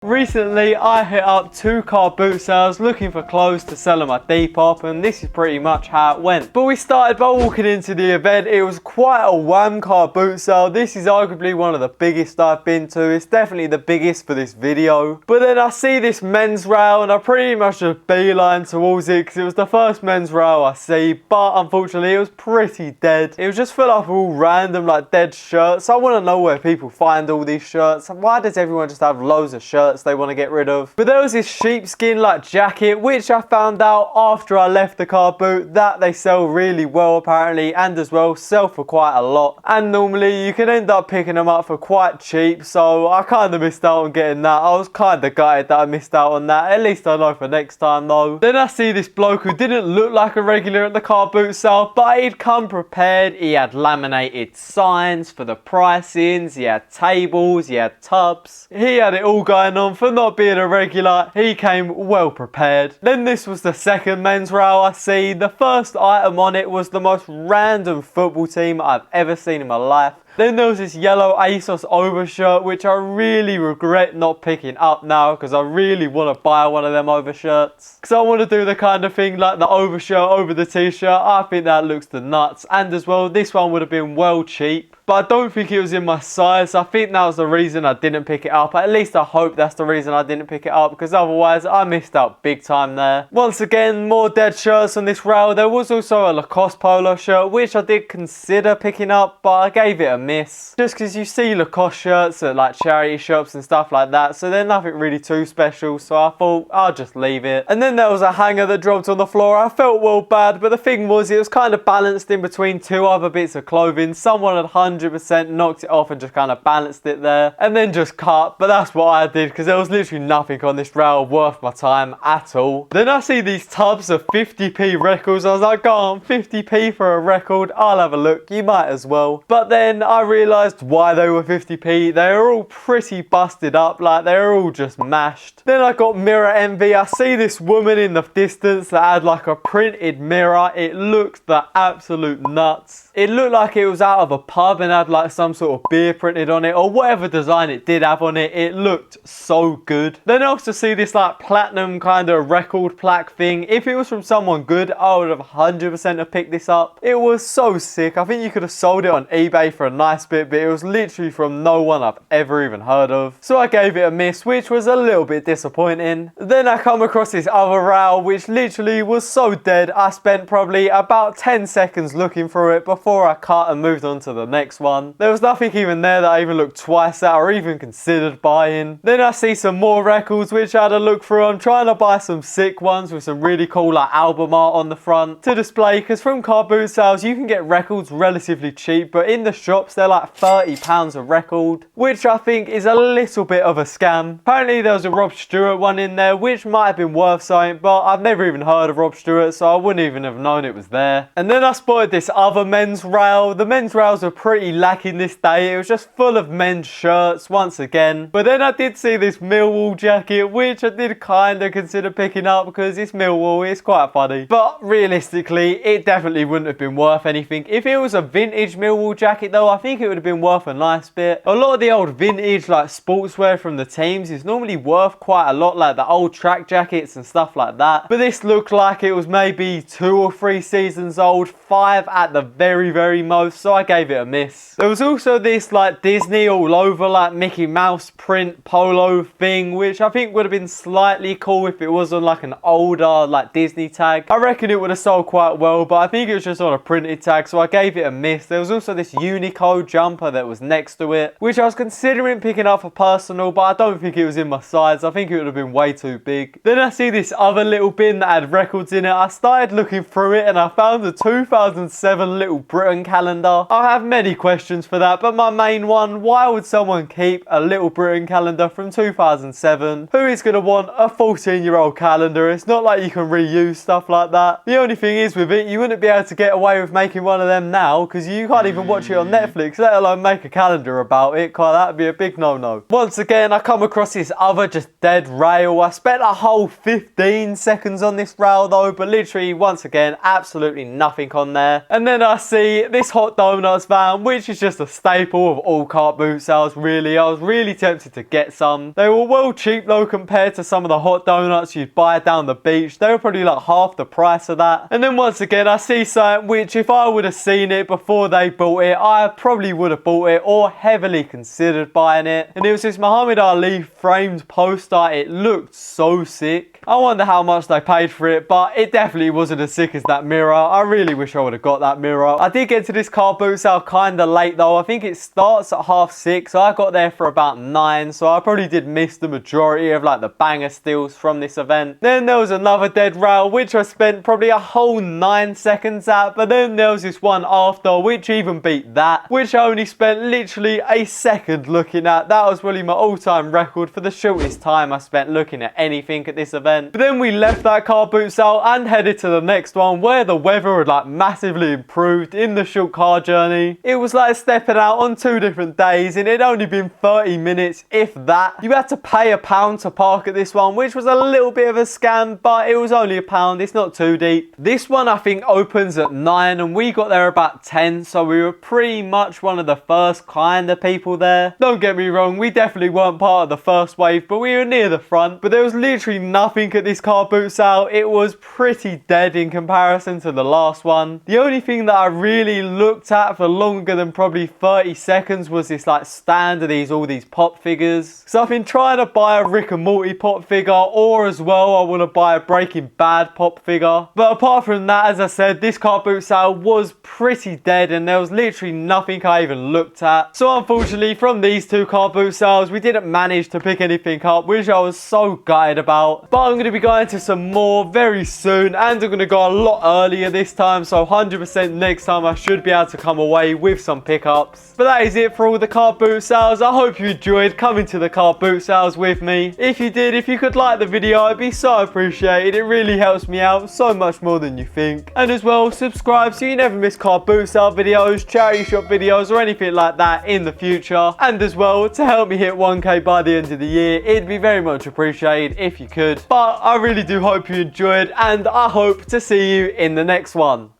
Recently, I hit up 2 car boot sales looking for clothes to sell on my Depop, and this is pretty much how it went. But we started by walking into the event. It was quite a wham car boot sale. This is arguably one of the biggest I've been to. It's definitely the biggest for this video. But then I see this men's rail and I pretty much just beeline towards it because it was the first men's rail I see. But unfortunately, it was pretty dead. It was just full of all random like dead shirts. I want to know where people find all these shirts. Why does everyone just have loads of shirts they want to get rid of? But there was this sheepskin like jacket which I found out after I left the car boot that they sell really well apparently, and as well sell for quite a lot, and normally you can end up picking them up for quite cheap, so I kind of missed out on getting that. I was kind of gutted that I missed out on that. At least I know for next time though. Then I see this bloke who didn't look like a regular at the car boot sale, but he'd come prepared. He had laminated signs for the pricings, he had tables, he had tubs, he had it all going on. For not being a regular, he came well prepared. Then this was the second men's rail I see. The first item on it was the most random football team I've ever seen in my life. Then there was this yellow ASOS overshirt which I really regret not picking up now because I really want to buy one of them overshirts. Because I want to do the kind of thing like the overshirt over the t-shirt. I think that looks the nuts. And as well, this one would have been well cheap. But I don't think it was in my size. I think that was the reason I didn't pick it up. At least I hope that's the reason I didn't pick it up, because otherwise I missed out big time there. Once again, more dead shirts on this rail. There was also a Lacoste polo shirt which I did consider picking up, but I gave it a miss. Just because you see Lacoste shirts at like charity shops and stuff like that, so they're nothing really too special, so I thought I'll just leave it. And then there was a hanger that dropped on the floor. I felt well bad, but the thing was it was kind of balanced in between 2 other bits of clothing. Someone had 100% knocked it off and just kind of balanced it there and then just cut, but that's what I did because there was literally nothing on this rail worth my time at all. Then I see these tubs of 50p records. I was like, go on, 50p for a record, I'll have a look, you might as well. But then I realised why they were 50p. They were all pretty busted up, like they were all just mashed. Then I got mirror envy. I see this woman in the distance that had like a printed mirror. It looked the absolute nuts. It looked like it was out of a pub and had like some sort of beer printed on it or whatever design it did have on it. It looked so good. Then I also see this like platinum kind of record plaque thing. If it was from someone good, I would have 100% have picked this up. It was so sick. I think you could have sold it on eBay for a nice bit, but it was literally from no one I've ever even heard of. So I gave it a miss, which was a little bit disappointing. Then I come across this other rail which literally was so dead. I spent probably about 10 seconds looking through it before I cut and moved on to the next one. There was nothing even there that I even looked twice at or even considered buying. Then I see some more records which I had a look through. I'm trying to buy some sick ones with some really cool like album art on the front to display, because from car boot sales you can get records relatively cheap, but in the shops they're like £30 a record, which I think is a little bit of a scam. Apparently there was a Rob Stewart one in there which might have been worth something, but I've never even heard of Rob Stewart, so I wouldn't even have known it was there. And then I spotted this other men's rail. The men's rails were pretty lacking this day. It was just full of men's shirts once again. But then I did see this Millwall jacket which I did kind of consider picking up because it's Millwall, it's quite funny. But realistically it definitely wouldn't have been worth anything. If it was a vintage Millwall jacket though, I think it would have been worth a nice bit. A lot of the old vintage like sportswear from the teams is normally worth quite a lot, like the old track jackets and stuff like that. But this looked like it was maybe 2 or 3 seasons old, 5 at the very most, so I gave it a miss. There was also this like Disney all over like Mickey Mouse print polo thing, which I think would have been slightly cool if it was on like an older like Disney tag. I reckon it would have sold quite well, but I think it was just on a printed tag, so I gave it a miss. There was also this Uniqlo jumper that was next to it, which I was considering picking up for personal, but I don't think it was in my size. I think it would have been way too big. Then I see this other little bin that had records in it. I started looking through it and I found the 2007 Little Britain calendar. I have many questions for that, but my main one, why would someone keep a Little Britain calendar from 2007? Who is going to want a 14-year-old calendar? It's not like you can reuse stuff like that. The only thing is with it, you wouldn't be able to get away with making one of them now because you can't even watch it on Netflix Netflix, let alone make a calendar about it, cause that'd be a big no-no. Once again, I come across this other just dead rail. I spent a whole 15 seconds on this rail though, but literally, once again, absolutely nothing on there. And then I see this hot donuts van, which is just a staple of all car boot sales, really. I was really tempted to get some. They were well cheap though compared to some of the hot donuts you'd buy down the beach. They were probably like half the price of that. And then once again, I see something which if I would have seen it before they bought it, I probably would have bought it or heavily considered buying it. And it was this Muhammad Ali framed poster. It looked so sick. I wonder how much they paid for it, but it definitely wasn't as sick as that mirror. I really wish I would have got that mirror. I did get to this car boot sale kind of late though. I think it starts at 6:30. I got there for about 9, so I probably did miss the majority of like the banger steals from this event. Then there was another dead rail, which I spent probably a whole 9 seconds at, but then there was this one after, which even beat that, which I only spent literally a second looking at. That was really my all-time record for the shortest time I spent looking at anything at this event. But then we left that car boot sale and headed to the next one where the weather had like massively improved in the short car journey. It was like stepping out on 2 different days and it'd only been 30 minutes, if that. You had to pay £1 to park at this one, which was a little bit of a scam, but it was only £1. It's not too deep. This one I think opens at 9 and we got there about 10, so we were pretty much one of the first kind of people there. Don't get me wrong, we definitely weren't part of the first wave, but we were near the front. But there was literally nothing at this car boot sale. It was pretty dead in comparison to the last one. The only thing that I really looked at for longer than probably 30 seconds was this like stand of all these pop figures. So I've been trying to buy a Rick and Morty pop figure, or as well I want to buy a Breaking Bad pop figure. But apart from that, as I said, this car boot sale was pretty dead and there was literally nothing I even looked at. So unfortunately from these 2 car boot sales, we didn't manage to pick anything up, which I was so gutted about. But I'm going to be going to some more very soon, and I'm going to go a lot earlier this time, so 100% next time I should be able to come away with some pickups. But that is it for all the car boot sales. I hope you enjoyed coming to the car boot sales with me. If you did, if you could like the video, it'd be so appreciated. It really helps me out so much more than you think. And as well, subscribe so you never miss car boot sale videos, charity shop videos, or anything like that in the future. And as well, to help me hit 1k by the end of the year, it'd be very much appreciated if you could. But I really do hope you enjoyed, and I hope to see you in the next one.